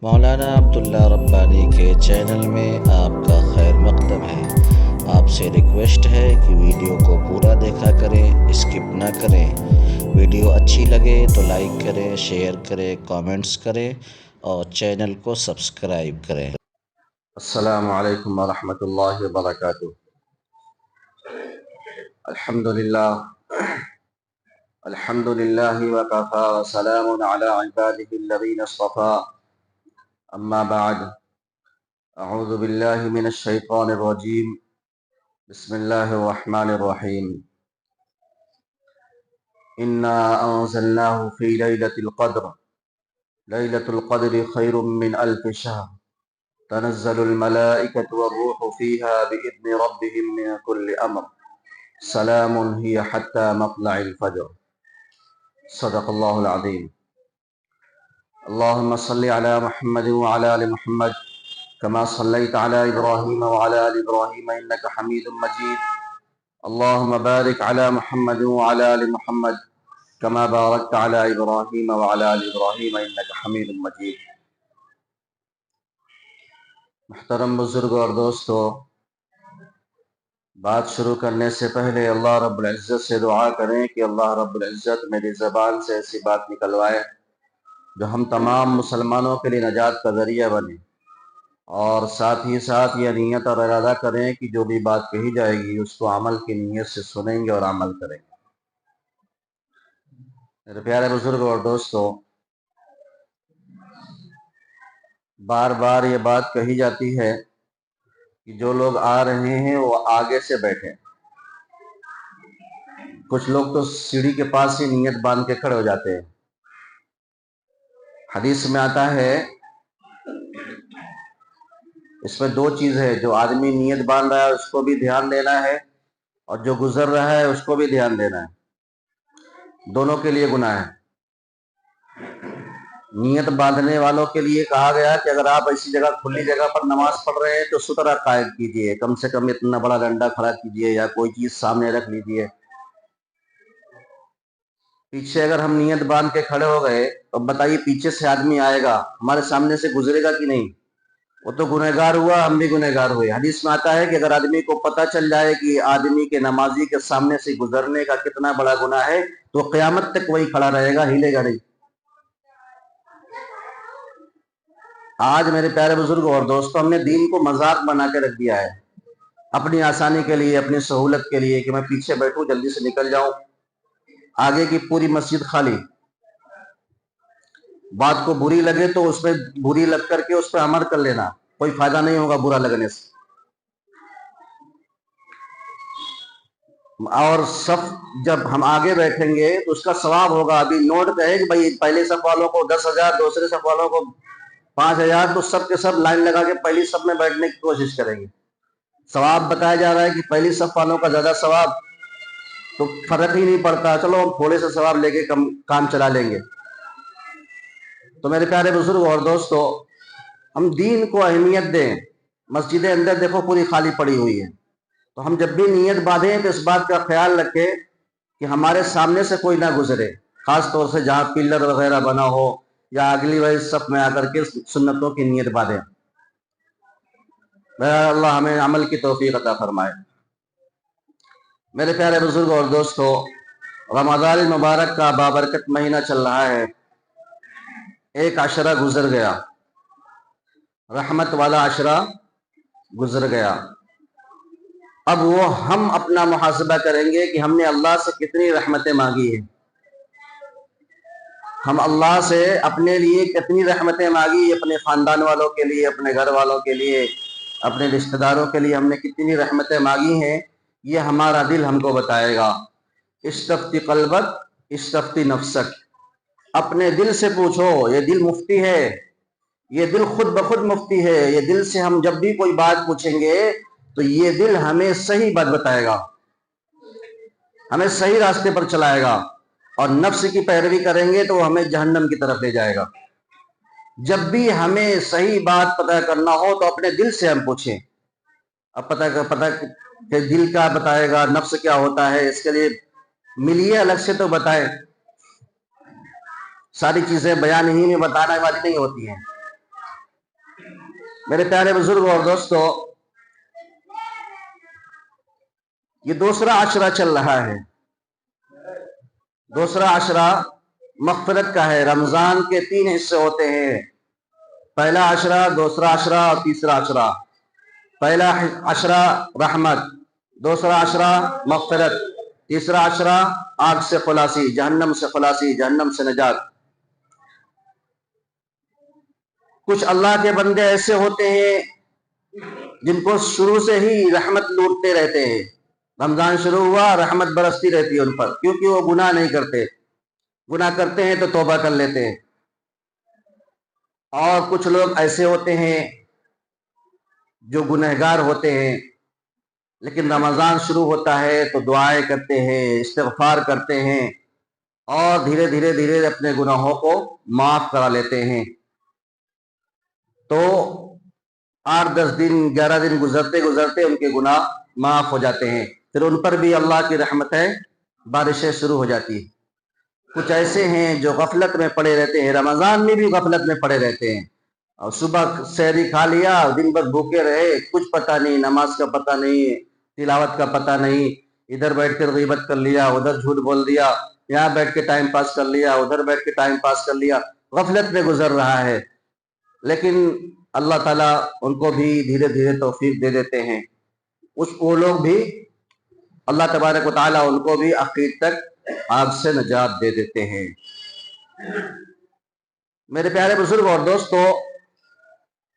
مولانا عبداللہ ربانی کے چینل میں آپ کا خیر مقدم ہے۔ آپ سے ریکویسٹ ہے کہ ویڈیو کو پورا دیکھا کریں، اسکپ نہ کریں۔ ویڈیو اچھی لگے تو لائک کریں، شیئر کریں، کامنٹس کریں اور چینل کو سبسکرائب کریں۔ السلام علیکم ورحمۃ اللہ وبرکاتہ۔ الحمد للہ وکفی وسلام علی عباده الذین اصطفی، اما بعد، اعوذ باللہ من الشیطان الرجیم، بسم اللہ الرحمن الرحیم۔ انا انزلناہ فی لیلۃ القدر، لیلۃ القدر خیر من الف شہر، تنزل الملائکۃ والروح فیہا بإذن ربهم من کل امر، سلام ہی حتی مطلع الفجر۔ صدق اللہ العظیم۔ اللہم صلی علی محمد وعلی آل محمد کما صلیت علی ابراہیم وعلی آل ابراہیم انک حمید مجید۔ اللہم بارک علی محمد وعلی آل محمد کما بارکت علی ابراہیم وعلی آل ابراہیم انک حمید مجید۔ محترم بزرگ اور دوستو، بات شروع کرنے سے پہلے اللہ رب العزت سے دعا کریں کہ اللہ رب العزت میری زبان سے ایسی بات نکلوائے جو ہم تمام مسلمانوں کے لیے نجات کا ذریعہ بنے، اور ساتھ ہی ساتھ یہ نیت اور ارادہ کریں کہ جو بھی بات کہی جائے گی اس کو عمل کی نیت سے سنیں گے اور عمل کریں گے۔ میرے پیارے بزرگ اور دوستو، بار بار یہ بات کہی جاتی ہے کہ جو لوگ آ رہے ہیں وہ آگے سے بیٹھیں۔ کچھ لوگ تو سیڑھی کے پاس ہی نیت باندھ کے کھڑے ہو جاتے ہیں۔ حدیث میں آتا ہے، اس میں دو چیز ہے، جو آدمی نیت باندھ رہا ہے اس کو بھی دھیان دینا ہے، اور جو گزر رہا ہے اس کو بھی دھیان دینا ہے، دونوں کے لیے گناہ ہے۔ نیت باندھنے والوں کے لیے کہا گیا کہ اگر آپ ایسی جگہ، کھلی جگہ پر نماز پڑھ رہے ہیں تو سترہ قائم کیجئے، کم سے کم اتنا بڑا ڈنڈا کھڑا کیجئے یا کوئی چیز سامنے رکھ لیجئے۔ پیچھے اگر ہم نیت باندھ کے کھڑے ہو گئے تو بتائیے پیچھے سے آدمی آئے گا، ہمارے سامنے سے گزرے گا کہ نہیں؟ وہ تو گنہگار ہوا، ہم بھی گنہگار ہوئے۔ حدیث میں آتا ہے کہ اگر آدمی کو پتہ چل جائے کہ آدمی کے نمازی کے سامنے سے گزرنے کا کتنا بڑا گناہ ہے تو قیامت تک وہی کھڑا رہے گا، ہلے گا نہیں۔ آج میرے پیارے بزرگ اور دوستوں، ہم نے دین کو مذاق بنا کے رکھ دیا ہے، اپنی آسانی کے لیے، اپنی سہولت کے لیے، کہ میں پیچھے بیٹھوں جلدی سے نکل جاؤں، آگے کی پوری مسجد خالی۔ بات کو بری لگے تو اس پہ بری لگ کر کے اس پہ عمل کر لینا، کوئی فائدہ نہیں ہوگا برا لگنے سے۔ اور صف جب ہم آگے بیٹھیں گے تو اس کا ثواب ہوگا۔ ابھی نوٹ کہے کہ بھائی پہلے صف والوں کو 10,000، دوسرے صف والوں کو 5,000، تو سب کے سب لائن لگا کے پہلی صف میں بیٹھنے کی کوشش کریں گے۔ ثواب بتایا جا رہا ہے کہ پہلی صف والوں کا زیادہ ثواب، تو فرق ہی نہیں پڑتا، چلو ہم تھوڑے سے ثواب لے کے کام چلا لیں گے۔ تو میرے پیارے بزرگ اور دوستو، ہم دین کو اہمیت دیں۔ مسجدیں اندر دیکھو پوری خالی پڑی ہوئی ہے، تو ہم جب بھی نیت باندھیں تو اس بات کا خیال رکھیں کہ ہمارے سامنے سے کوئی نہ گزرے، خاص طور سے جہاں پلر وغیرہ بنا ہو یا اگلی والی صف میں آ کر کے سنتوں کی نیت باندھیں۔ اللہ ہمیں عمل کی توفیق عطا فرمائے۔ میرے پیارے بزرگ اور دوستو، رمضان المبارک کا بابرکت مہینہ چل رہا ہے۔ ایک عشرہ گزر گیا، رحمت والا عشرہ گزر گیا۔ اب وہ ہم اپنا محاسبہ کریں گے کہ ہم نے اللہ سے کتنی رحمتیں مانگی ہیں، ہم اللہ سے اپنے لیے کتنی رحمتیں مانگی، اپنے خاندان والوں کے لیے، اپنے گھر والوں کے لیے، اپنے رشتہ داروں کے لیے ہم نے کتنی رحمتیں مانگی ہیں، یہ ہمارا دل ہم کو بتائے گا۔ استفتی قلبک استفتی نفسک، اپنے دل سے پوچھو، یہ دل مفتی ہے، یہ دل خود بخود مفتی ہے۔ یہ دل سے ہم جب بھی کوئی بات پوچھیں گے تو یہ دل ہمیں صحیح بات بتائے گا، ہمیں صحیح راستے پر چلائے گا، اور نفس کی پیروی کریں گے تو ہمیں جہنم کی طرف لے جائے گا۔ جب بھی ہمیں صحیح بات پتہ کرنا ہو تو اپنے دل سے ہم پوچھیں۔ اب پتہ کہ دل کیا بتائے گا، نفس کیا ہوتا ہے، اس کے لیے ملیے الگ سے تو بتائے۔ ساری چیزیں بیان ہی میں بتانے والی نہیں ہوتی ہیں۔ मेरे प्यारे बुजुर्ग और दोस्तों, ये दूसरा आशरा चल रहा है। दूसरा आशरा मग़फ़िरत का है। रमजान के 3 हिस्से होते हैं, पहला आशरा, दूसरा आशरा और तीसरा आशरा। पहला आशरा रहमत, दूसरा आशरा मग़फ़िरत, तीसरा आशरा आग से खुलासी, जहन्नम से खुलासी, जहन्नम से निजात। कुछ अल्लाह के बंदे ऐसे होते हैं जिनको शुरू से ही रहमत लूटते रहते हैं। रमजान शुरू हुआ, रहमत बरसती रहती है उन पर, क्योंकि वो गुनाह नहीं करते। गुनाह करते हैं तो तौबा कर लेते हैं। और कुछ लोग ऐसे होते हैं जो गुनहगार होते हैं, लेकिन रमजान शुरू होता है तो दुआएं करते हैं, इस्तिग़फ़ार करते हैं और धीरे धीरे धीरे अपने गुनाहों को माफ करा लेते हैं। तो 8-10 दिन 11 दिन गुजरते गुजरते उनके गुनाह माफ हो जाते हैं, फिर उन पर भी अल्लाह की रहमतें बारिशें शुरू हो जाती हैं। कुछ ऐसे हैं जो गफलत में पड़े रहते हैं, रमजान में भी गफलत में पड़े रहते हैं, और सुबह सहरी खा लिया, दिन भर भूखे रहे, कुछ पता नहीं, नमाज का पता नहीं, तिलावत का पता नहीं, इधर बैठ कर गीबत कर लिया, उधर झूठ बोल दिया, यहाँ बैठ के टाइम पास कर लिया, उधर बैठ के टाइम पास कर लिया, गफलत में गुजर रहा है। लेकिन अल्लाह ताला उनको भी धीरे धीरे तौफीक दे देते हैं। वो लोग भी, अल्लाह तबारक व तआला उनको भी आखिर तक आग से निजात दे देते हैं। मेरे प्यारे बुजुर्ग और दोस्तों,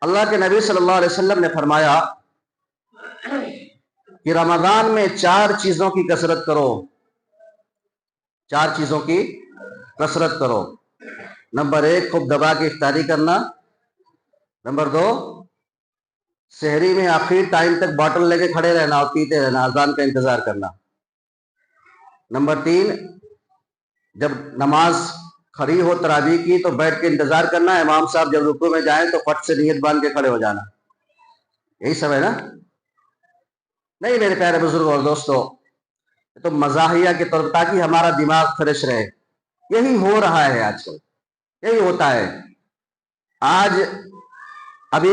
अल्लाह के नबी सल्लल्लाहु अलैहि वसल्लम ने फरमाया कि रमजान में 4 चीजों की कसरत करो। 4 चीजों की कसरत करो। नंबर 1, खूब दबा के इफ्तारी करना। नंबर 2, सहरी में आखिर टाइम तक बॉटल लेके खड़े रहना और पीते रहना, अजान का इंतजार करना। नंबर 3, जब नमाज खड़ी हो तरावी की तो बैठ के इंतजार करना, इमाम साहब जब रुकू में जाए तो फट से नियत बांध के खड़े हो जाना। यही सब है ना? नहीं मेरे प्यारे बुजुर्ग और दोस्तों, तो मजाहिया के तौर पर, ताकि हमारा दिमाग फ्रेश रहे। यही हो रहा है आजकल, यही होता है। आज अभी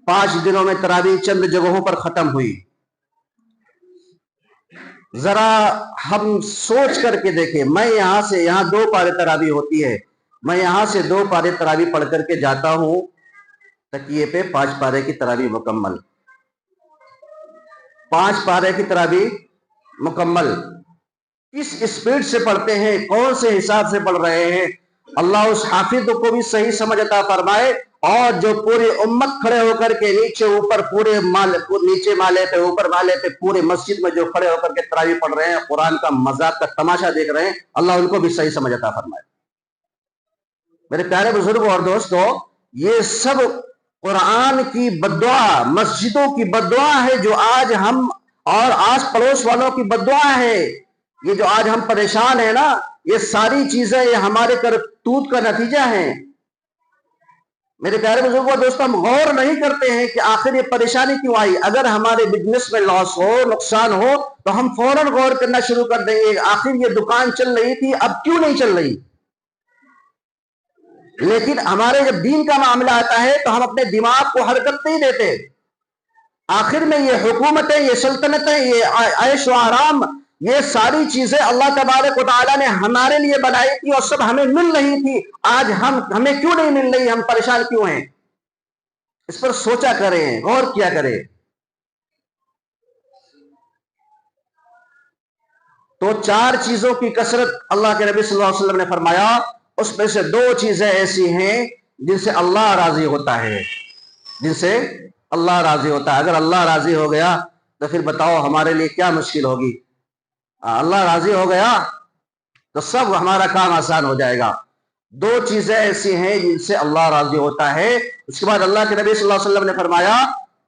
5 दिनों में तरावी चंद जगहों पर खत्म हुई। जरा हम सोच करके देखें, मैं यहां से, यहाँ 2 पारे तरावी होती है, मैं यहां से 2 पारे तरावी पढ़ करके जाता हूं तकिए पे 5 पारे की तरावी मुकम्मल। 5 पारे की तरावी मुकम्मल। किस स्पीड से पढ़ते हैं, कौन से हिसाब से पढ़ रहे हैं? अल्लाह उस हाफिज को भी सही समझ अता फरमाए, और जो पूरी उम्मत खड़े होकर के नीचे ऊपर पूरे नीचे माले पे, ऊपर माले पे, पूरे मस्जिद में जो खड़े होकर के तरावी पढ़ रहे हैं, कुरान का मजाक का तमाशा देख रहे हैं, अल्लाह उनको भी सही समझ अता फरमाए। मेरे प्यारे बुजुर्ग और दोस्तों, ये सब कुरान की बद्दुआ, मस्जिदों की बद्दुआ है, जो आज हम और आस पड़ोस वालों की बद्दुआ है। ये जो आज हम परेशान है ना, ये सारी चीजें ये हमारे करतूत का नतीजा है। मेरे प्यारे बुजुर्गों दोस्तों, हम गौर नहीं करते हैं कि आखिर ये परेशानी क्यों आई। अगर हमारे बिजनेस में लॉस हो, नुकसान हो, तो हम फौरन गौर करना शुरू कर देंगे, आखिर ये दुकान चल रही थी, अब क्यों नहीं चल रही। लेकिन हमारे जब दीन का मामला आता है तो हम अपने दिमाग को हरकत नहीं देते। आखिर में ये हुकूमतें, ये सल्तनतें, ये ऐश व आराम, ये सारी चीजें अल्लाह तबारक व तआला ने हमारे लिए बनाई थी और सब हमें मिल रही थी। आज हमें क्यों नहीं मिल रही, हम परेशान क्यों हैं? इस पर सोचा करें, गौर किया करें। तो 4 चीजों की कसरत अल्लाह के नबी सल्लल्लाहु अलैहि वसल्लम ने फरमाया, उसमें से 2 चीजें ऐसी हैं जिनसे अल्लाह राजी होता है, जिनसे अल्लाह राजी होता है। अगर अल्लाह राजी हो गया तो फिर बताओ हमारे लिए क्या मुश्किल होगी। अल्लाह राजी हो गया तो सब हमारा काम आसान हो जाएगा। 2 चीजें ऐसी हैं जिनसे अल्लाह राजी होता है। उसके बाद अल्लाह के नबी सल्लल्लाहु अलैहि वसल्लम ने फरमाया,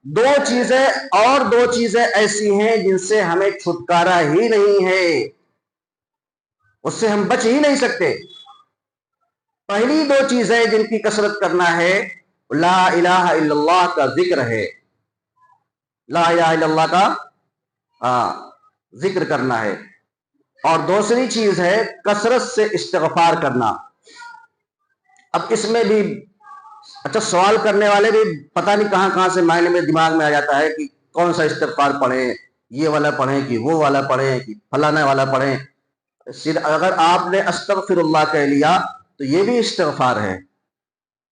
2 चीजें ऐसी हैं जिनसे हमें छुटकारा ही नहीं है, उससे हम बच ही नहीं सकते। पहली 2 चीजें जिनकी कसरत करना है, ला इलाहा इल्लल्लाह का जिक्र है। ला इलाहा इल्लल्लाह का जिक्र करना है। और दूसरी चीज है कसरत से इस्तिग़फ़ार करना। अब इसमें भी अच्छा, सवाल करने वाले भी पता नहीं कहां कहां से माइंड में दिमाग में आ जाता है कि कौन सा इस्तिग़फ़ार पढ़ें, ये वाला पढ़ें कि वो वाला पढ़ें कि फलाना वाला पढ़ें। सिर्फ अगर आपने अस्तगफिरुल्लाह कह लिया तो ये भी इस्तिग़फ़ार है।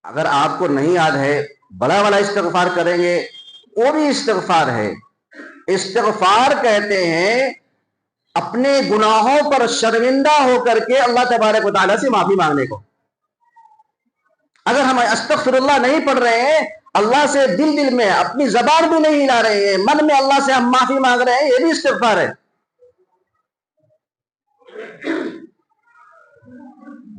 अगर आपको नहीं याद है, बड़ा वाला इस्तिग़फ़ार करेंगे, वो भी इस्तिग़फ़ार है। इस्तिग़फ़ार कहते हैं अपने गुनाहों पर शर्मिंदा होकर के अल्लाह तबारक व तआला से माफी मांगने को। अगर हम अस्तगफिरुल्लाह नहीं पढ़ रहे हैं, अल्लाह से दिल दिल में अपनी जबान भी नहीं हिला रहे हैं, मन में अल्लाह से हम माफी मांग रहे हैं, ये भी इस्तिग़फ़ार है।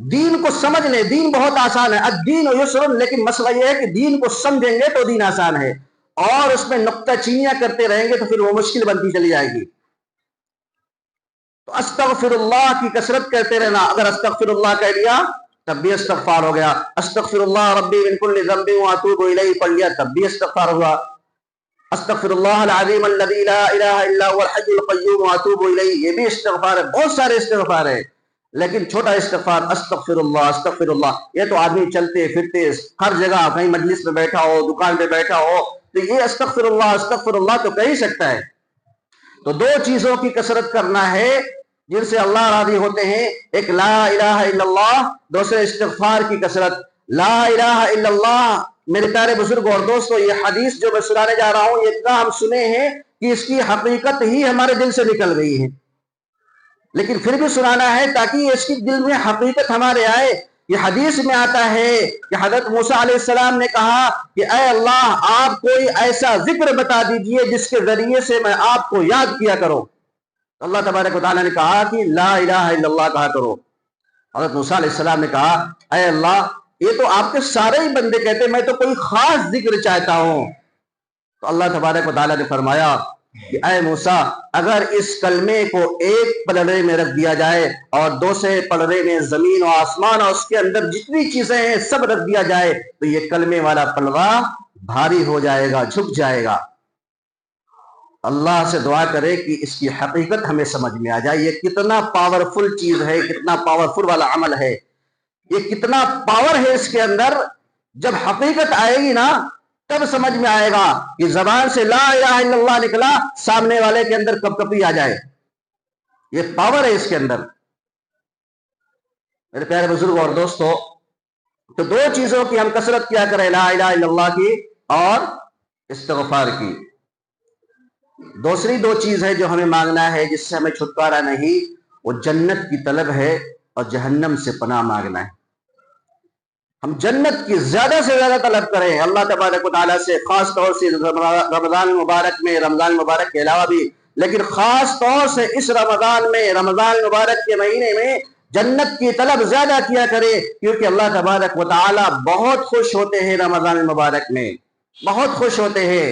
दीन को समझ ले, दीन बहुत आसान है। अद्दीन युस्रुन, लेकिन मसला यह है कि दीन को समझेंगे तो दीन आसान है, और उसमें नुक्ताचीनियां करते रहेंगे तो फिर वो मुश्किल बनती चली जाएगी। तो अस्तगफिरुल्लाह की कसरत करते रहना। अगर अस्तगफिरुल्लाह कह लिया तब भी इस्तिग़फ़ार हो गया। अस्तगफिरुल्लाह रब्बी मिन कुल्लि ज़ंबिन व अतूबु इलैहि पढ़ लिया तब भी इस्तिग़फ़ार हुआ। अस्तगफिरुल्लाह अल अज़ीम अल्लज़ी ला इलाहा इल्ला हुवल हय्युल क़य्यूम व अतूबु इलैहि, ये भी इस्तिग़फ़ार है। बहुत सारे इस्तिग़फ़ार है, लेकिन छोटा इस्तिग़फ़ार अस्तगफिरुल्लाह अस्तगफिरुल्लाह, ये तो आदमी चलते फिरते हर जगह, कहीं मजलिस में बैठा हो, दुकान पे बैठा हो, तो ये अस्तगफिरुल्लाह अस्तगफिरुल्लाह तो कह ही सकता है। तो दो चीजों की कसरत करना है जिनसे अल्लाह राजी होते हैं, एक ला इलाहा इल्लल्लाह, दूसरे इस्तिग़फ़ार की कसरत। ला इलाहा इल्लल्लाह, मेरे प्यारे बुजुर्ग और दोस्तों, ये हदीस जो मैं सुनाने जा रहा हूं, ये इतना हम सुने हैं कि इसकी हकीकत ही हमारे दिल से निकल गई है, लेकिन फिर भी सुनाना है ताकि इसकी दिल में हकीकत हमारे आए। ये हदीस में आता है कि हज़रत मूसा अलैहिस्सलाम ने कहा कि ऐ अल्लाह, आप कोई ऐसा जिक्र बता दीजिए जिसके जरिए से मैं आपको याद किया करूं। अल्लाह तबारक व तआला ने कहा कि ला इलाहा इल्लल्लाह कहा करो। हज़रत मूसा अलैहिस्सलाम ने कहा, ऐ अल्लाह, ये तो आपके सारे ही बंदे कहते, मैं तो कोई खास जिक्र चाहता हूं। तो अल्लाह तबारक व तआला ने फरमाया कि ऐ मूसा, अगर इस कलमे को एक पलड़े में रख दिया जाए और दूसरे पलड़े में जमीन और आसमान और उसके अंदर जितनी चीजें हैं सब रख दिया जाए, तो ये कलमे वाला पलड़ा भारी हो जाएगा, झुक जाएगा। अल्लाह से दुआ करे कि इसकी हकीकत हमें समझ में आ जाए। ये कितना पावरफुल चीज है, कितना पावरफुल वाला अमल है, ये कितना पावर है इसके अंदर। जब हकीकत आएगी ना, तब समझ में आएगा कि जबान से ला इलाहा इल्लल्लाह निकला, सामने वाले के अंदर कपकपी आ जाए। ये पावर है इसके अंदर। मेरे प्यारे बुजुर्ग और दोस्तों, तो दो चीजों की हम कसरत किया करें, ला इलाहा इल्लल्लाह की और इस्तिग़फ़ार की। दूसरी दो चीज है जो हमें मांगना है, जिससे हमें छुटकारा नहीं, वो जन्नत की तलब है और जहन्नम से पनाह मांगना है। हम जन्नत की ज्यादा से ज्यादा तलब करें अल्लाह तबारक व तआला से, खास तौर से रमजान मुबारक में, रमजान मुबारक के अलावा भी, लेकिन खास तौर से इस रमजान में, रमजान मुबारक के महीने में जन्नत की तलब ज्यादा किया करें, क्योंकि अल्लाह तबारक व तआला बहुत खुश होते हैं रमजान मुबारक में, बहुत खुश होते हैं।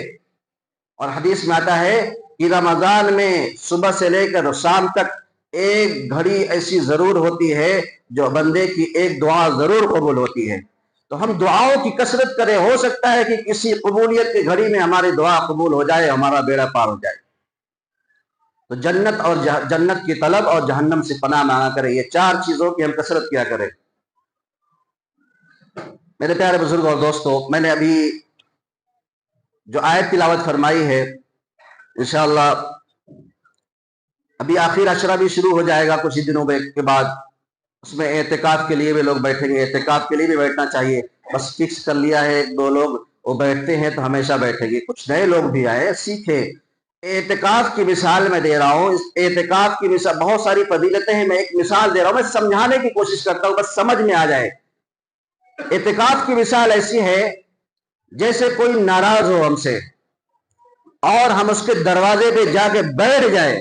और हदीस में आता है कि रमजान में सुबह से लेकर शाम तक एक घड़ी ऐसी जरूर होती है जो बंदे की एक दुआ जरूर कबूल होती है। तो हम दुआओं की कसरत करें, हो सकता है कि किसी कबूलियत की घड़ी में हमारी दुआ कबूल हो जाए, हमारा बेड़ा पार हो जाए। तो जन्नत और जन्नत की तलब और जहन्नम से पनाह मांगा करें। ये चार चीजों की हम कसरत किया करें। मेरे प्यारे बुजुर्ग और दोस्तों, मैंने अभी जो आयत तिलावत फरमाई है, इंशाअल्लाह अभी आखिर अशरा भी शुरू हो जाएगा कुछ ही दिनों के बाद। उसमें एतिकाफ के लिए भी लोग बैठेंगे, एतिकाफ के लिए भी बैठना चाहिए। बस फिक्स कर लिया है, एक दो लोग वो बैठते हैं तो हमेशा बैठेंगे, कुछ नए लोग भी आए, सीखे। एतिकाफ की मिसाल मैं दे रहा हूँ, एतिकाफ की मिसाल, बहुत सारी फजीलतें हैं, मैं एक मिसाल दे रहा हूँ, मैं समझाने की कोशिश करता हूँ, बस समझ में आ जाए। एतिकाफ की मिसाल ऐसी है जैसे कोई नाराज हो हमसे और हम उसके दरवाजे पे जाके बैठ जाए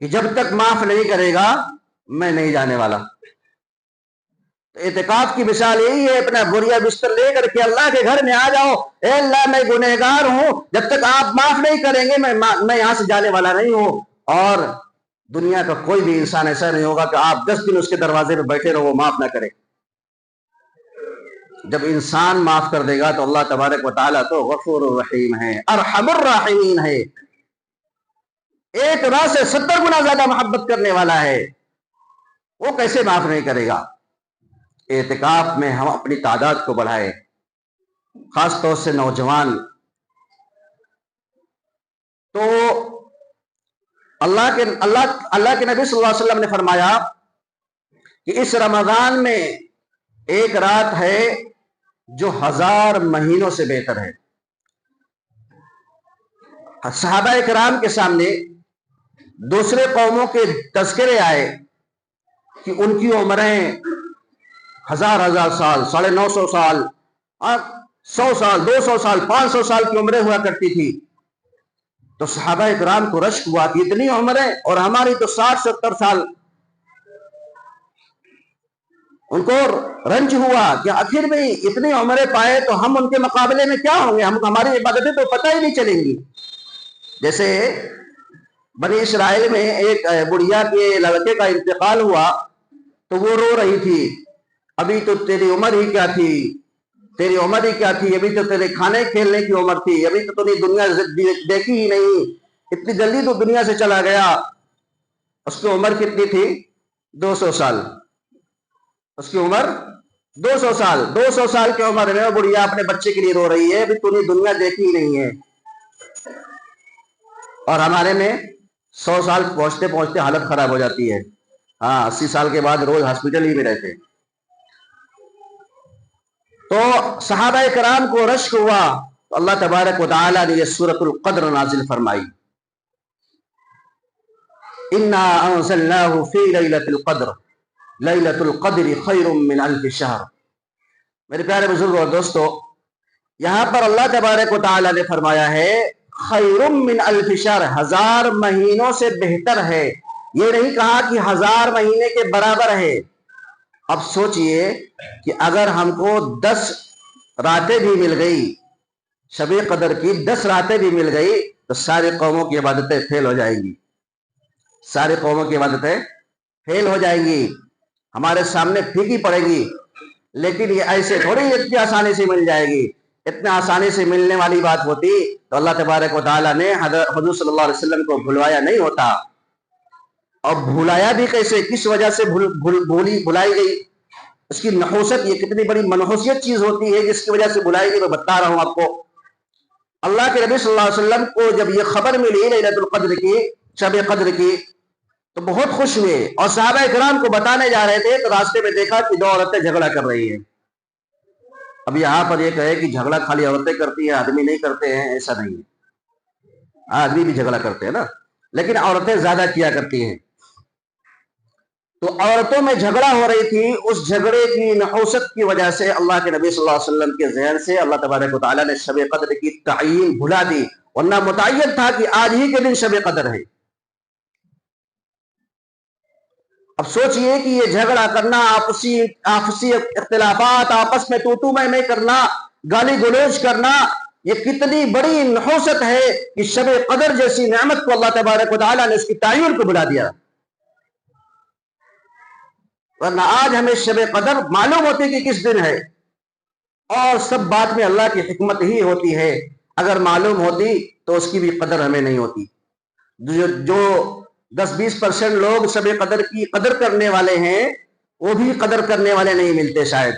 कि जब तक माफ नहीं करेगा मैं नहीं जाने वाला। तो एतिकाफ की मिसाल यही है, अपना बोरिया बिस्तर लेकर के अल्लाह के घर में आ जाओ, ए अल्लाह मैं गुनहगार हूं, जब तक आप माफ नहीं करेंगे मैं यहां से जाने वाला नहीं हूं। और दुनिया का कोई भी इंसान ऐसा नहीं होगा कि आप 10 दिन उसके दरवाजे पे बैठे रहो, वो माफ ना करे। जब इंसान माफ कर देगा तो अल्लाह तबारक व तआला तो गफूरुर रहीम है, अरहमुर राहिमीन है, एक राह से 70 गुना ज्यादा मोहब्बत करने वाला है, वो कैसे माफ नहीं करेगा। एतिकाफ में हम अपनी तादाद को बढ़ाएं, खास तौर से नौजवान। तो अल्लाह के नबी सल्लल्लाहु अलैहि वसल्लम ने फरमाया कि इस रमजान में एक रात है जो 1000 महीनों से बेहतर है। सहाबा इकराम के सामने दूसरे कौमों के तज़किरे आए कि उनकी उम्रें 1000 साल, 950 साल, 100 साल, 200 साल, 500 साल की उम्रें हुआ करती थी। तो सहाबा इकराम को रश्क हुआ कि इतनी उम्रें, और हमारी तो 60-70 साल। उनको रंज हुआ कि आखिर में इतनी उम्रें पाए तो हम उनके मुकाबले में क्या होंगे, हमारी इबादतें तो पता ही नहीं चलेंगी। जैसे बनी इसराइल में एक बुढ़िया के लड़के का इंतकाल हुआ तो वो रो रही थी, अभी तो तेरी उम्र ही क्या थी, तेरी उम्र ही क्या थी, अभी तो तेरे खाने खेलने की उम्र थी, अभी तो तूने दुनिया देखी ही नहीं, इतनी जल्दी तो दुनिया से चला गया। उसकी उम्र कितनी थी? 200 साल। उसकी उम्र 200 साल। 200 साल की उम्र में वो बुढ़िया अपने बच्चे के लिए रो रही है, अभी तूने दुनिया देखी ही नहीं है। और हमारे में 100 साल पहुंचते पहुंचते हालत खराब हो जाती है। हाँ, 80 साल के बाद रोज हॉस्पिटल ही में रहते। तो सहाबा कराम को रश्क हुआ तो अल्लाह तबारक व तआला ने यह सूरतुल क़द्र नाजिल फरमाई, इन्ना अंज़लनाहु फी लैलतिल क़द्र, लैलतुल क़द्रि खैरुम मिन अल्फ़ि शहर। मेरे प्यारे बुजुर्गों और दोस्तों, यहां पर अल्लाह तबारक व तआला ने फरमाया है खैरुम मिन अल्फ़ि शहर, 1000 महीनों से बेहतर है। ये नहीं कहा कि 1000 महीने के बराबर है। अब सोचिए कि अगर हमको 10 रातें भी मिल गई, शबे कदर की 10 रातें भी मिल गई, तो सारे कौमों की इबादतें फेल हो जाएंगी। सारे कौमों की इबादतें फेल हो जाएंगी, हमारे सामने फीकी पड़ेगी। लेकिन ये ऐसे थोड़ी इतनी आसानी से मिल जाएगी। इतने आसानी से मिलने वाली बात होती तो अल्लाह तबारक व तआला ने हुज़ूर सल्लल्लाहु अलैहि वसल्लम को भुलवाया नहीं होता। और भुलाया भी कैसे, किस वजह से भुलाई गई, उसकी नहूसत, ये कितनी बड़ी मनहूसियत चीज होती है जिसकी वजह से बुलाई गई, मैं बता रहा हूं आपको। अल्लाह के नबी सल्लल्लाहु अलैहि वसल्लम को जब ये खबर मिली लैलतुल क़द्र की, शब क़द्र की, तो बहुत खुश हुए और सहाबा इकराम को बताने जा रहे थे तो रास्ते में देखा कि 2 औरतें झगड़ा कर रही हैं। अब यहाँ पर यह कहे कि झगड़ा खाली औरतें करती हैं, आदमी नहीं करते हैं, ऐसा नहीं है। आदमी भी झगड़ा करते हैं ना, लेकिन औरतें ज्यादा किया करती हैं। तो औरतों में झगड़ा हो रही थी, उस झगड़े की नहूसत की वजह से अल्लाह के नबी सल्लल्लाहु अलैहि वसल्लम के ज़हन से अल्लाह तबारक व तआला ने शब क़द्र की तयीन भुला दी, वरना मुतय्यन था कि आज ही के दिन शब क़द्र है। अब सोचिए कि ये झगड़ा करना, आपसी इख्तिलाफात, आपस में तू मैं करना, गाली गलौज करना, ये कितनी बड़ी नहूसत है कि शब क़द्र जैसी नेमत को अल्लाह तबारक व तआला ने उसकी तयीन को भुला दिया। वरना आज हमें शब क़द्र मालूम होती कि किस दिन है, और सब बात में अल्लाह की हिकमत ही होती है। अगर मालूम होती तो उसकी भी कदर हमें नहीं होती। जो 10-20% लोग शब क़द्र की कदर करने वाले हैं, वो भी कदर करने वाले नहीं मिलते शायद,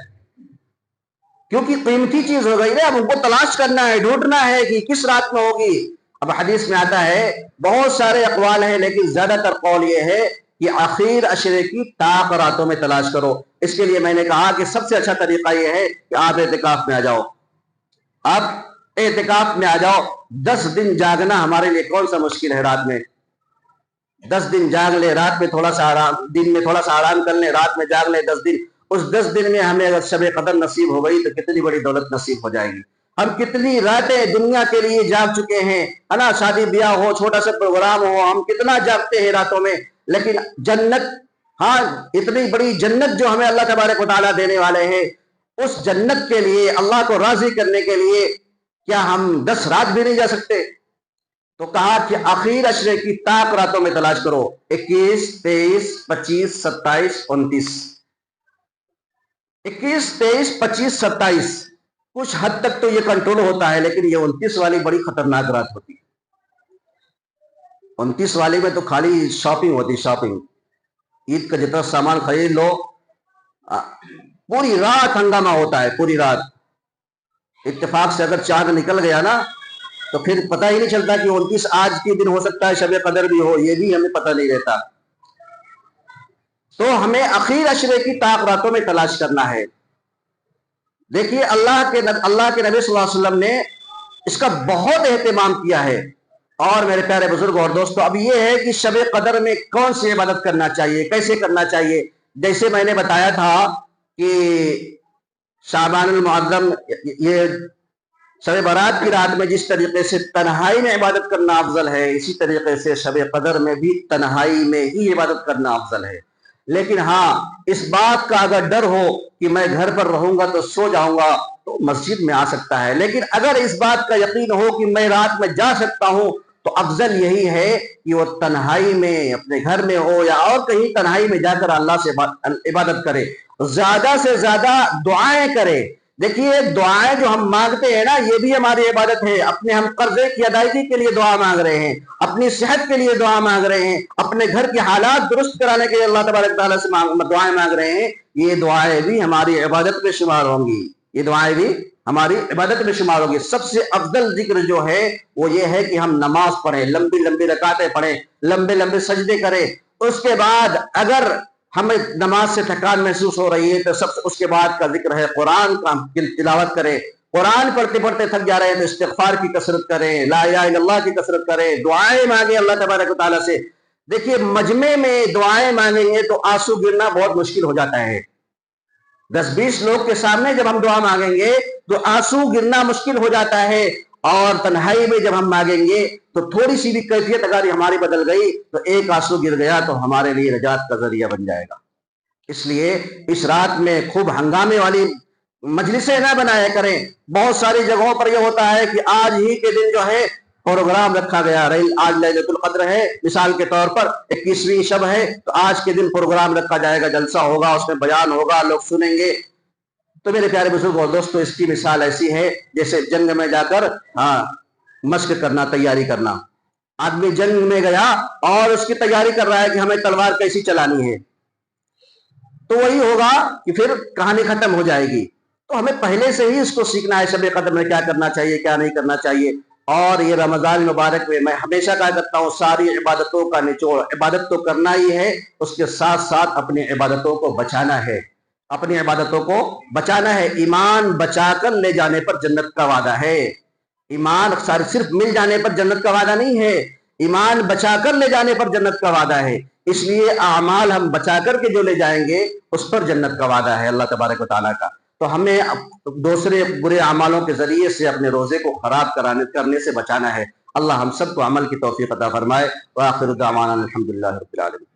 क्योंकि कीमती चीज हो गई ना। अब उनको तलाश करना है, ढूंढना है कि किस रात में होगी। अब हदीस में आता है, बहुत सारे अक़वाल हैं, लेकिन ज्यादातर कौल ये है कि आखिर अशरे की ताक रातों में तलाश करो। इसके लिए मैंने कहा कि सबसे अच्छा तरीका यह है कि आप एतिकाफ में आ जाओ। आप एतिकाफ में आ जाओ। 10 दिन जागना हमारे लिए कौन सा मुश्किल है। रात में 10 दिन जाग ले, रात में थोड़ा सा आराम, दिन में थोड़ा सा आराम कर ले, रात में जाग ले 10 दिन। उस 10 दिन में हमें अगर शब क़द्र नसीब हो गई तो कितनी बड़ी दौलत नसीब हो जाएगी। हम कितनी रातें दुनिया के लिए जाग चुके हैं, है ना। शादी ब्याह हो, छोटा सा प्रोग्राम हो, हम कितना जागते हैं रातों में। लेकिन जन्नत, हाँ, इतनी बड़ी जन्नत जो हमें अल्लाह तबारक व तआला देने वाले हैं, उस जन्नत के लिए, अल्लाह को राजी करने के लिए क्या हम 10 रात भी नहीं जा सकते? तो कहा कि आखिर अशरे की ताक रातों में तलाश करो। 21, 23, 25, 27, 29। 21, 23, 25, 27 कुछ हद तक तो ये कंट्रोल होता है, लेकिन ये 29 वाली बड़ी खतरनाक रात होती है। 29 वाली में तो खाली शॉपिंग होती, शॉपिंग। ईद का जितना सामान खरीद लो, पूरी रात हंगामा होता है, पूरी रात। इत्तेफाक से अगर चांद निकल गया ना तो फिर पता ही नहीं चलता कि 29 आज के दिन हो सकता है शब कदर भी हो, ये भी हमें पता नहीं रहता। तो हमें आखिर अशरे की ताक रातों में तलाश करना है। देखिए अल्लाह के नबी सल्लल्लाहु अलैहि वसल्लम ने इसका बहुत एहतमाम किया है। और मेरे प्यारे बुजुर्ग और दोस्तों, अब ये है कि शब कदर में कौन सी इबादत करना चाहिए, कैसे करना चाहिए। जैसे मैंने बताया था कि शाबानुल मुअज़्ज़म, ये शब बारात की रात में जिस तरीके से तन्हाई में इबादत करना अफजल है, इसी तरीके से शब कदर में भी तन्हाई में ही इबादत करना अफजल है। लेकिन हाँ, इस बात का अगर डर हो कि मैं घर पर रहूंगा तो सो जाऊंगा तो मस्जिद में आ सकता है। लेकिन अगर इस बात का यकीन हो कि मैं रात में जा सकता हूं तो अफजल यही है कि वो तन्हाई में अपने घर में हो या और कहीं तन्हाई में जाकर अल्लाह से इबादत करे, ज्यादा से ज्यादा दुआएं करे। देखिए दुआएं जो हम मांगते हैं ना, ये भी हमारी इबादत है। अपने हम कर्जे की अदायगी के लिए दुआ मांग रहे हैं, अपनी सेहत के लिए दुआ मांग रहे हैं, अपने घर के हालात दुरुस्त कराने के लिए अल्लाह तबारक तआला से दुआएं मांग रहे हैं। ये दुआएं भी हमारी इबादत में शुमार होंगी, ये दुआएं भी हमारी इबादत में शुमार होगी। सबसे अफजल जिक्र जो है वो ये है कि हम नमाज पढ़ें, लंबी लंबी रकातें पढ़ें, लंबे लंबे सजदे करें। उसके बाद अगर हमें नमाज से थकान महसूस हो रही है तो सबसे उसके बाद का जिक्र है कुरान का तिलावत करें। कुरान पढ़ते पढ़ते थक जा रहे हैं तो इस्तिग़फ़ार की कसरत करें, ला इलाहा इल्लल्लाह की कसरत करें, दुआएं मांगे अल्लाह तबारक व तआला से। देखिए मजमे में दुआएं मांगेंगे तो आंसू गिरना बहुत मुश्किल हो जाता है। 10-20 लोग के सामने जब हम दुआ मांगेंगे तो आंसू गिरना मुश्किल हो जाता है, और तन्हाई में जब हम मांगेंगे तो थोड़ी सी भी कैफियत अगर हमारी बदल गई तो एक आंसू गिर गया तो हमारे लिए नजात का जरिया बन जाएगा। इसलिए इस रात में खूब हंगामे वाली मजलिसें ना बनाया करें। बहुत सारी जगहों पर यह होता है कि आज ही के दिन जो है प्रोग्राम रखा गया, आज लैलतुल कद्र है मिसाल के तौर पर, 21वीं शब है तो आज के दिन प्रोग्राम रखा जाएगा, जलसा होगा, उसमें बयान होगा, लोग सुनेंगे। तो मेरे प्यारे बुजुर्ग और दोस्तों, इसकी मिसाल ऐसी है जैसे जंग में जाकर मश्क करना, तैयारी करना। आदमी जंग में गया और उसकी तैयारी कर रहा है कि हमें तलवार कैसी चलानी है, तो वही होगा कि फिर कहानी खत्म हो जाएगी। तो हमें पहले से ही इसको सीखना है, शब कद्र में क्या करना चाहिए, क्या नहीं करना चाहिए। और ये रमजान मुबारक में मैं हमेशा कहा करता हूँ, सारी इबादतों का निचोड़ इबादत तो करना ही है, उसके साथ साथ अपनी इबादतों को बचाना है, अपनी इबादतों को बचाना है। ईमान बचाकर ले जाने पर जन्नत का वादा है। ईमान सिर्फ मिल जाने पर जन्नत का वादा नहीं है, ईमान बचाकर ले जाने पर जन्नत का वादा है। इसलिए आमाल हम बचा करके जो ले जाएंगे उस पर जन्नत का वादा है अल्लाह तबारक व तआला का। तो हमें दूसरे बुरे अमालों के जरिए से अपने रोजे को खराब करने से बचाना है। अल्लाह हम सबको अमल की तौफीक अता फरमाए। व आखिर दावाना अल्हम्दुलिल्लाहि रब्बिल आलमीन।